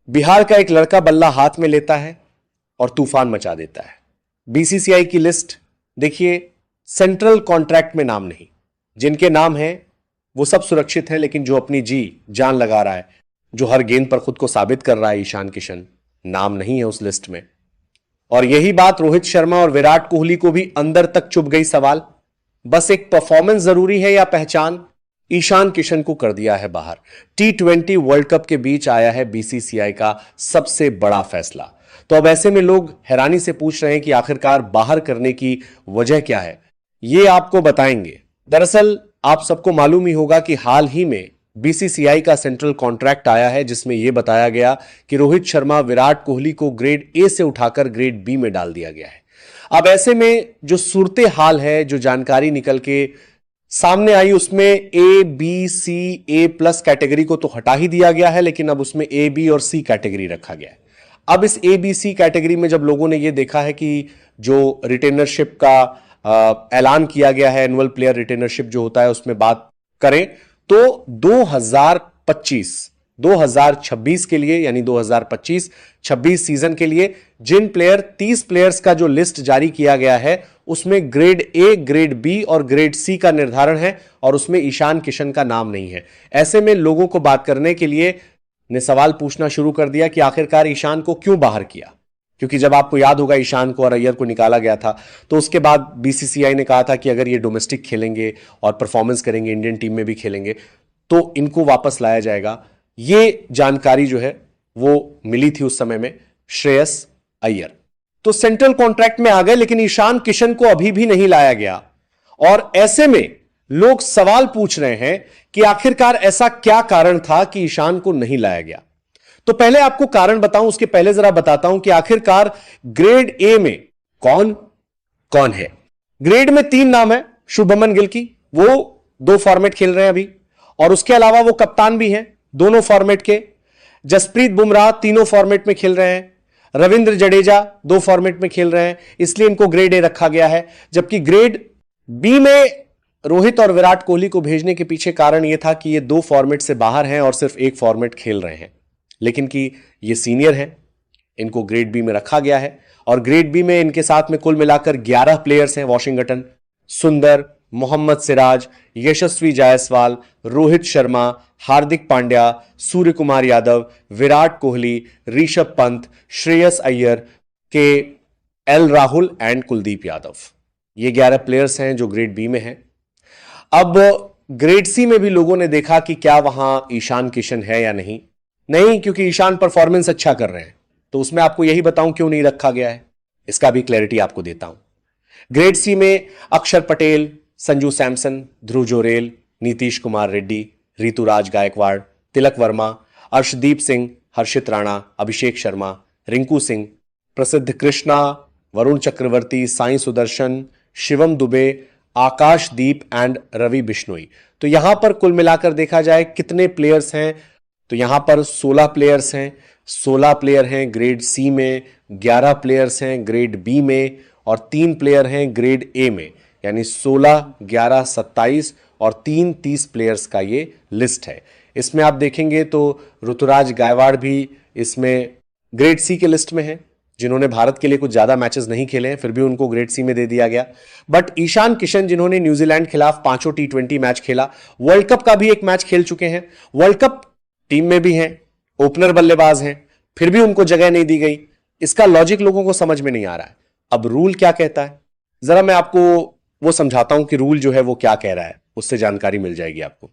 बिहार का एक लड़का बल्ला हाथ में लेता है और तूफान मचा देता है। बीसीसीआई की लिस्ट देखिए, सेंट्रल कॉन्ट्रैक्ट में नाम नहीं, जिनके नाम हैं वो सब सुरक्षित हैं, लेकिन जो अपनी जी जान लगा रहा है, जो हर गेंद पर खुद को साबित कर रहा है, ईशान किशन नाम नहीं है उस लिस्ट में। और यही बात रोहित शर्मा और विराट कोहली को भी अंदर तक चुभ गई। सवाल बस एक परफॉर्मेंस जरूरी है या पहचान, ईशान किशन को कर दिया है बाहर। T20 वर्ल्ड कप के बीच आया है बीसीसीआई का सबसे बड़ा फैसला। तो अब ऐसे में लोग हैरानी से पूछ रहे हैं कि आखिरकार बाहर करने की वजह क्या है, ये आपको बताएंगे। दरअसल आप सबको मालूम ही होगा कि हाल ही में बीसीसीआई का सेंट्रल कॉन्ट्रैक्ट आया है, जिसमें यह बताया गया कि रोहित शर्मा विराट कोहली को ग्रेड ए से उठाकर ग्रेड बी में डाल दिया गया है। अब ऐसे में जो सूरत हाल है, जो जानकारी निकल के सामने आई, उसमें A B C A plus category को तो हटा ही दिया गया है, लेकिन अब उसमें ए बी और सी कैटेगरी रखा गया है। अब इस ए बी सी कैटेगरी में जब लोगों ने यह देखा है कि जो रिटेनरशिप का ऐलान किया गया है, एनुअल प्लेयर रिटेनरशिप जो होता है, उसमें बात करें तो 2026 के लिए, यानी 2025-26 सीजन के लिए जिन 30 प्लेयर्स का जो लिस्ट जारी किया गया है, उसमें ग्रेड ए, ग्रेड बी और ग्रेड सी का निर्धारण है, और उसमें ईशान किशन का नाम नहीं है। ऐसे में लोगों को बात करने के लिए ने सवाल पूछना शुरू कर दिया कि आखिरकार ईशान को क्यों बाहर किया। क्योंकि जब आपको याद होगा ईशान को और अय्यर को निकाला गया था, तो उसके बाद बीसीसीआई ने कहा था कि अगर ये डोमेस्टिक खेलेंगे और परफॉर्मेंस करेंगे, इंडियन टीम में भी खेलेंगे, तो इनको वापस लाया जाएगा। ये जानकारी जो है वो मिली थी उस समय में श्रेयस अय्यर। तो सेंट्रल कॉन्ट्रैक्ट में आ गए, लेकिन ईशान किशन को अभी भी नहीं लाया गया। और ऐसे में लोग सवाल पूछ रहे हैं कि आखिरकार ऐसा क्या कारण था कि ईशान को नहीं लाया गया। तो पहले आपको कारण बताऊं, उसके पहले जरा बताता हूं कि आखिरकार ग्रेड ए में कौन कौन है। ग्रेड में 3 नाम है शुभमन गिल की, वो 2 फॉर्मेट खेल रहे हैं अभी, और उसके अलावा वो कप्तान भी हैं दोनों फॉर्मेट के। जसप्रीत बुमराह तीनों फॉर्मेट में खेल रहे हैं। रविंद्र जडेजा 2 फॉर्मेट में खेल रहे हैं, इसलिए इनको ग्रेड ए रखा गया है। जबकि ग्रेड बी में रोहित और विराट कोहली को भेजने के पीछे कारण यह था कि ये 2 फॉर्मेट से बाहर हैं और सिर्फ 1 फॉर्मेट खेल रहे हैं, लेकिन कि ये सीनियर हैं, इनको ग्रेड बी में रखा गया है। और ग्रेड बी में इनके साथ में कुल मिलाकर 11 प्लेयर्स हैं। वॉशिंगटन सुंदर, मोहम्मद सिराज, यशस्वी जायसवाल, रोहित शर्मा, हार्दिक पांड्या, सूर्य कुमार यादव, विराट कोहली, ऋषभ पंत, श्रेयस अय्यर, के एल राहुल एंड कुलदीप यादव। ये 11 प्लेयर्स हैं जो ग्रेड बी में हैं। अब ग्रेड सी में भी लोगों ने देखा कि क्या वहां ईशान किशन है या नहीं। नहीं, क्योंकि ईशान परफॉर्मेंस अच्छा कर रहे हैं। तो उसमें आपको यही बताऊं क्यों नहीं रखा गया है, इसका भी क्लैरिटी आपको देता हूं। ग्रेड सी में अक्षर पटेल, संजू सैमसन, ध्रुव जोरेल, नीतीश कुमार रेड्डी, ऋतुराज गायकवाड़, तिलक वर्मा, अर्शदीप सिंह, हर्षित राणा, अभिषेक शर्मा, रिंकू सिंह, प्रसिद्ध कृष्णा, वरुण चक्रवर्ती, साई सुदर्शन, शिवम दुबे, आकाशदीप एंड रवि बिश्नोई। तो यहां पर कुल मिलाकर देखा जाए कितने प्लेयर्स हैं, तो यहां पर 16 प्लेयर्स हैं। 16 प्लेयर हैं ग्रेड सी में, 11 प्लेयर्स हैं ग्रेड बी में, और 3 प्लेयर हैं ग्रेड ए में। यानी 16, 11, 27 और 3 30 प्लेयर्स का ये लिस्ट है। इसमें आप देखेंगे तो ऋतुराज गायकवाड़ भी इसमें ग्रेड सी के लिस्ट में है, जिन्होंने भारत के लिए कुछ ज्यादा मैचेस नहीं खेले हैं, फिर भी उनको ग्रेड सी में दे दिया गया। बट ईशान किशन, जिन्होंने न्यूजीलैंड खिलाफ 5 T20 मैच खेला, वर्ल्ड कप का भी एक मैच खेल चुके हैं, वर्ल्ड कप टीम में भी हैं, ओपनर बल्लेबाज हैं, फिर भी उनको जगह नहीं दी गई। इसका लॉजिक लोगों को समझ में नहीं आ रहा है। अब रूल क्या कहता है, जरा मैं आपको वो समझाता हूं कि रूल जो है वो क्या कह रहा है, उससे जानकारी मिल जाएगी आपको।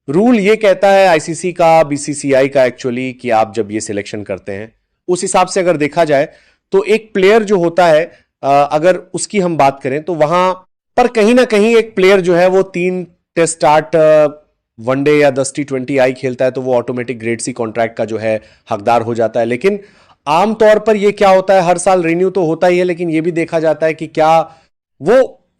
रूल ये कहता है आईसीसी का, बीसीसीआई का एक्चुअली, कि आप जब ये सिलेक्शन करते हैं, उस हिसाब से अगर देखा जाए तो एक प्लेयर जो होता है, अगर उसकी हम बात करें तो वहां पर कहीं ना कहीं एक प्लेयर जो है वो 3 टेस्ट स्टार्ट, वनडे या 10 T20 आई खेलता है, तो वो ऑटोमेटिक ग्रेड सी कॉन्ट्रैक्ट का जो है हकदार हो जाता है। लेकिन आमतौर पर ये क्या होता है, हर साल रिन्यू तो होता ही है, लेकिन ये भी देखा जाता है कि क्या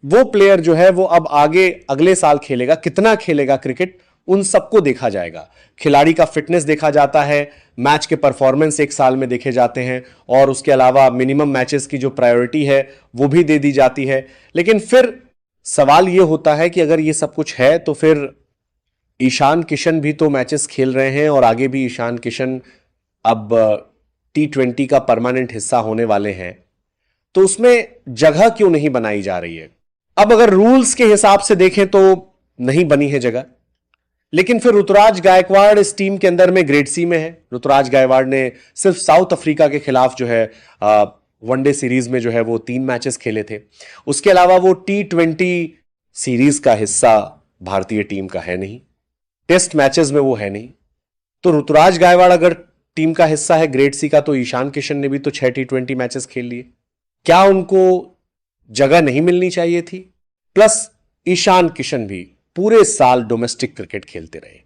वो प्लेयर जो है वो अब आगे अगले साल खेलेगा, कितना खेलेगा क्रिकेट, उन सबको देखा जाएगा। खिलाड़ी का फिटनेस देखा जाता है, मैच के परफॉर्मेंस एक साल में देखे जाते हैं, और उसके अलावा मिनिमम मैचेस की जो प्रायोरिटी है वो भी दे दी जाती है। लेकिन फिर सवाल ये होता है कि अगर ये सब कुछ है तो फिर ईशान किशन भी तो मैचेस खेल रहे हैं, और आगे भी ईशान किशन अब T20 का परमानेंट हिस्सा होने वाले हैं, तो उसमें जगह क्यों नहीं बनाई जा रही है? अब अगर रूल्स के हिसाब से देखें तो नहीं बनी है जगह, लेकिन फिर ऋतुराज गायकवाड़ इस टीम के अंदर में ग्रेड सी में है। ऋतुराज गायकवाड़ ने सिर्फ साउथ अफ्रीका के खिलाफ जो है वनडे सीरीज में जो है वो 3 मैचेस खेले थे। उसके अलावा वो T20 सीरीज का हिस्सा भारतीय टीम का है नहीं, टेस्ट मैचेस में वो है नहीं। तो ऋतुराज गायकवाड़ अगर टीम का हिस्सा है ग्रेड सी का, तो ईशान किशन ने भी तो 6 T20 मैचेस खेल लिए। क्या उनको जगह नहीं मिलनी चाहिए थी? प्लस ईशान किशन भी पूरे साल डोमेस्टिक क्रिकेट खेलते रहे।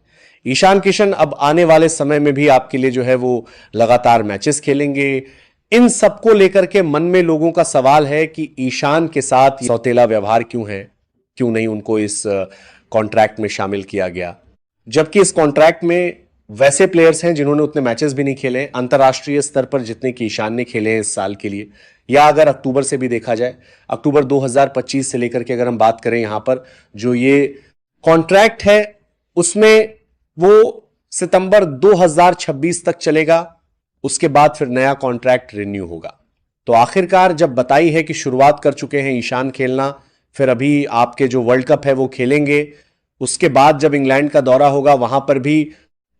ईशान किशन अब आने वाले समय में भी आपके लिए जो है वो लगातार मैचेस खेलेंगे। इन सबको लेकर के मन में लोगों का सवाल है कि ईशान के साथ सौतेला व्यवहार क्यों है, क्यों नहीं उनको इस कॉन्ट्रैक्ट में शामिल किया गया, जबकि इस कॉन्ट्रैक्ट में वैसे प्लेयर्स हैं जिन्होंने उतने मैचेस भी नहीं खेले अंतरराष्ट्रीय स्तर पर जितने कि ईशान ने खेले हैं इस साल के लिए। या अगर अक्टूबर से भी देखा जाए, अक्टूबर 2025 से लेकर के अगर हम बात करें यहां पर जो ये कॉन्ट्रैक्ट है उसमें वो सितंबर 2026 तक चलेगा, उसके बाद फिर नया कॉन्ट्रैक्ट रिन्यू होगा। तो आखिरकार जब बताई है कि शुरुआत कर चुके हैं ईशान खेलना, फिर अभी आपके जो वर्ल्ड कप है वो खेलेंगे, उसके बाद जब इंग्लैंड का दौरा होगा वहां पर भी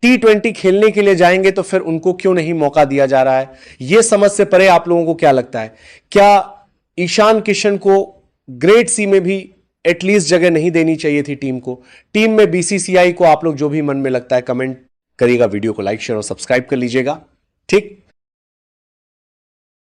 T20 खेलने के लिए जाएंगे, तो फिर उनको क्यों नहीं मौका दिया जा रहा है? यह समझ से परे आप लोगों को क्या लगता है? क्या ईशान किशन को ग्रेड सी में भी एटलीस्ट जगह नहीं देनी चाहिए थी टीम को? टीम में BCCI को आप लोग जो भी मन में लगता है कमेंट करिएगा, वीडियो को लाइक शेयर और सब्सक्राइब कर लीजिएगा। ठीक।